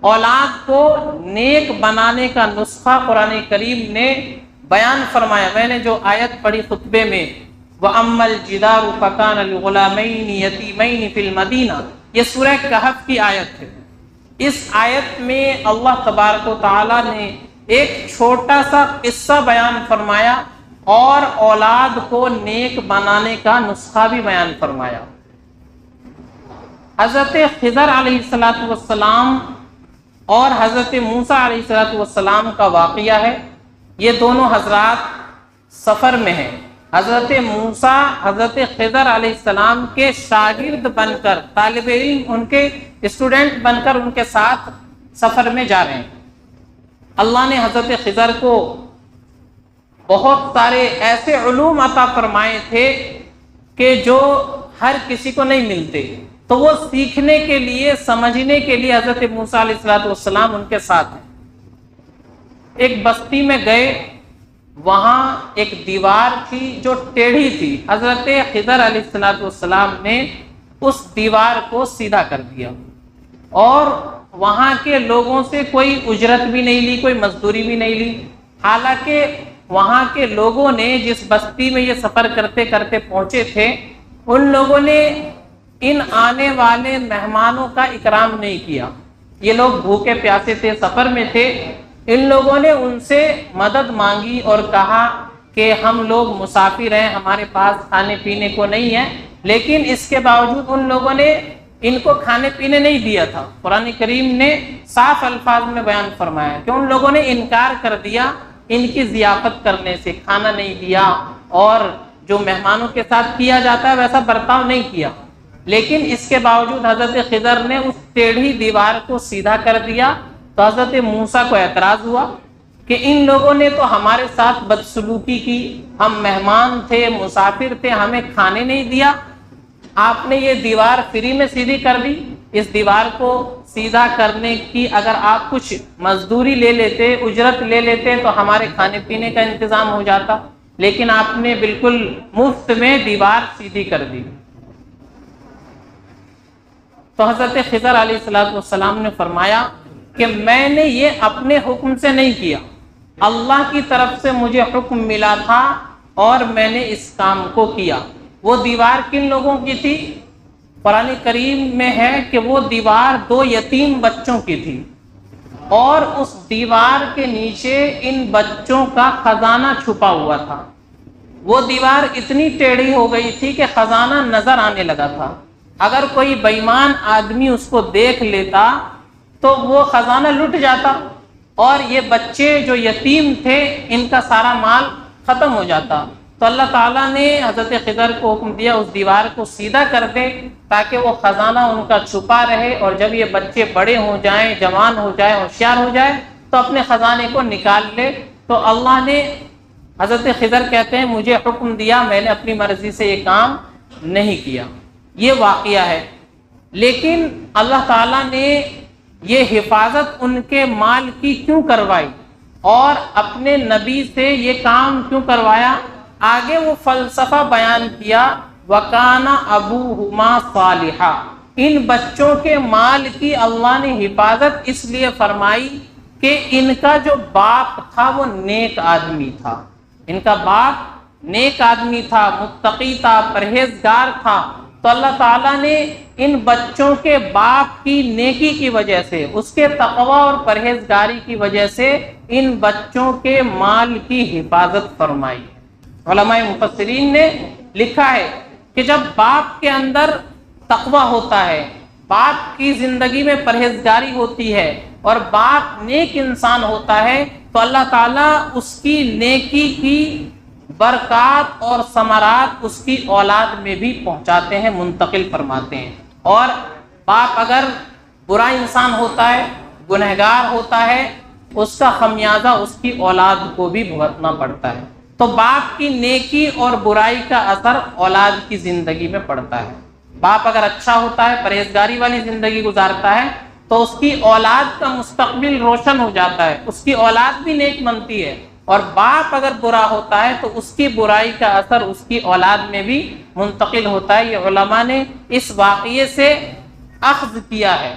اولاد کو نیک بنانے کا نسخہ قرآن کریم نے بیان فرمایا۔ میں نے جو آیت پڑھی خطبے میں، وَأَمَّا الْجِدَارُ فَكَانَ لِغُلَامَيْنِ يَتِيمَيْنِ فِي الْمَدِينَةِ، یہ سورہ کہف کی آیت ہے۔ اس آیت میں اللہ تبارک و تعالیٰ نے ایک چھوٹا سا قصہ بیان فرمایا اور اولاد کو نیک بنانے کا نسخہ بھی بیان فرمایا۔ حضرت خضر علیہ السلام اور حضرت موسیٰ علیہ السلام کا واقعہ ہے۔ یہ دونوں حضرات سفر میں ہیں۔ حضرت موسیٰ حضرت خضر علیہ السلام کے شاگرد بن کر، طالب علم ان کے اسٹوڈنٹ بن کر ان کے ساتھ سفر میں جا رہے ہیں۔ اللہ نے حضرت خضر کو بہت سارے ایسے علوم عطا فرمائے تھے کہ جو ہر کسی کو نہیں ملتے، تو وہ سیکھنے کے لیے، سمجھنے کے لیے حضرت موسیٰ علیہ السلام ان کے ساتھ ہیں۔ ایک بستی میں گئے، وہاں ایک دیوار تھی جو ٹیڑھی تھی۔ حضرت خضر علیہ السلام نے اس دیوار کو سیدھا کر دیا اور وہاں کے لوگوں سے کوئی اجرت بھی نہیں لی، کوئی مزدوری بھی نہیں لی۔ حالانکہ وہاں کے لوگوں نے، جس بستی میں یہ سفر کرتے کرتے پہنچے تھے، ان لوگوں نے ان آنے والے مہمانوں کا اکرام نہیں کیا۔ یہ لوگ بھوکے پیاسے تھے، سفر میں تھے۔ ان لوگوں نے ان سے مدد مانگی اور کہا کہ ہم لوگ مسافر ہیں، ہمارے پاس کھانے پینے کو نہیں ہے، لیکن اس کے باوجود ان لوگوں نے ان کو کھانے پینے نہیں دیا تھا۔ قرآن کریم نے صاف الفاظ میں بیان فرمایا کہ ان لوگوں نے انکار کر دیا ان کی ضیافت کرنے سے، کھانا نہیں دیا اور جو مہمانوں کے ساتھ کیا جاتا ہے ویسا برتاؤ نہیں کیا۔ لیکن اس کے باوجود حضرت خضر نے اس ٹیڑھی دیوار کو سیدھا کر دیا، تو حضرت موسیٰ کو اعتراض ہوا کہ ان لوگوں نے تو ہمارے ساتھ بدسلوکی کی، ہم مہمان تھے، مسافر تھے، ہمیں کھانے نہیں دیا، آپ نے یہ دیوار فری میں سیدھی کر دی۔ اس دیوار کو سیدھا کرنے کی اگر آپ کچھ مزدوری لے لیتے، اجرت لے لیتے، تو ہمارے کھانے پینے کا انتظام ہو جاتا، لیکن آپ نے بالکل مفت میں دیوار سیدھی کر دی۔ تو حضرت خضر علیہ السلام نے فرمایا کہ میں نے یہ اپنے حکم سے نہیں کیا، اللہ کی طرف سے مجھے حکم ملا تھا اور میں نے اس کام کو کیا۔ وہ دیوار کن لوگوں کی تھی؟ قرآن کریم میں ہے کہ وہ دیوار 2 یتیم بچوں کی تھی، اور اس دیوار کے نیچے ان بچوں کا خزانہ چھپا ہوا تھا۔ وہ دیوار اتنی ٹیڑھی ہو گئی تھی کہ خزانہ نظر آنے لگا تھا۔ اگر کوئی بے ایمان آدمی اس کو دیکھ لیتا تو وہ خزانہ لٹ جاتا، اور یہ بچے جو یتیم تھے ان کا سارا مال ختم ہو جاتا۔ تو اللہ تعالیٰ نے حضرت خضر کو حکم دیا اس دیوار کو سیدھا کر دے تاکہ وہ خزانہ ان کا چھپا رہے، اور جب یہ بچے بڑے ہو جائیں، جوان ہو جائیں، ہوشیار ہو جائے تو اپنے خزانے کو نکال لے۔ تو اللہ نے، حضرت خضر کہتے ہیں، مجھے حکم دیا، میں نے اپنی مرضی سے یہ کام نہیں کیا۔ یہ واقعہ ہے، لیکن اللہ تعالیٰ نے یہ حفاظت ان کے مال کی کیوں کروائی اور اپنے نبی سے یہ کام کیوں کروایا؟ آگے وہ فلسفہ بیان کیا، وَكَانَ أَبُوهُمَا صَالِحًا۔ ان بچوں کے مال کی اللہ نے حفاظت اس لیے فرمائی کہ ان کا جو باپ تھا وہ نیک آدمی تھا، ان کا باپ نیک آدمی تھا، متقی تھا، پرہیزگار تھا۔ تو اللہ تعالیٰ نے ان بچوں کے باپ کی نیکی کی وجہ سے، اس کے تقوی اور پرہیزگاری کی وجہ سے ان بچوں کے مال کی حفاظت فرمائی۔ علماء مفسرین نے لکھا ہے کہ جب باپ کے اندر تقوی ہوتا ہے، باپ کی زندگی میں پرہیزگاری ہوتی ہے اور باپ نیک انسان ہوتا ہے، تو اللہ تعالیٰ اس کی نیکی کی برکات اور ثمرات اس کی اولاد میں بھی پہنچاتے ہیں، منتقل فرماتے ہیں۔ اور باپ اگر برا انسان ہوتا ہے، گنہگار ہوتا ہے، اس کا خمیازہ اس کی اولاد کو بھی بھگتنا پڑتا ہے۔ تو باپ کی نیکی اور برائی کا اثر اولاد کی زندگی میں پڑتا ہے۔ باپ اگر اچھا ہوتا ہے، پرہیزگاری والی زندگی گزارتا ہے، تو اس کی اولاد کا مستقبل روشن ہو جاتا ہے، اس کی اولاد بھی نیک بنتی ہے۔ اور باپ اگر برا ہوتا ہے تو اس کی برائی کا اثر اس کی اولاد میں بھی منتقل ہوتا ہے۔ یہ علماء نے اس واقعے سے اخذ کیا ہے۔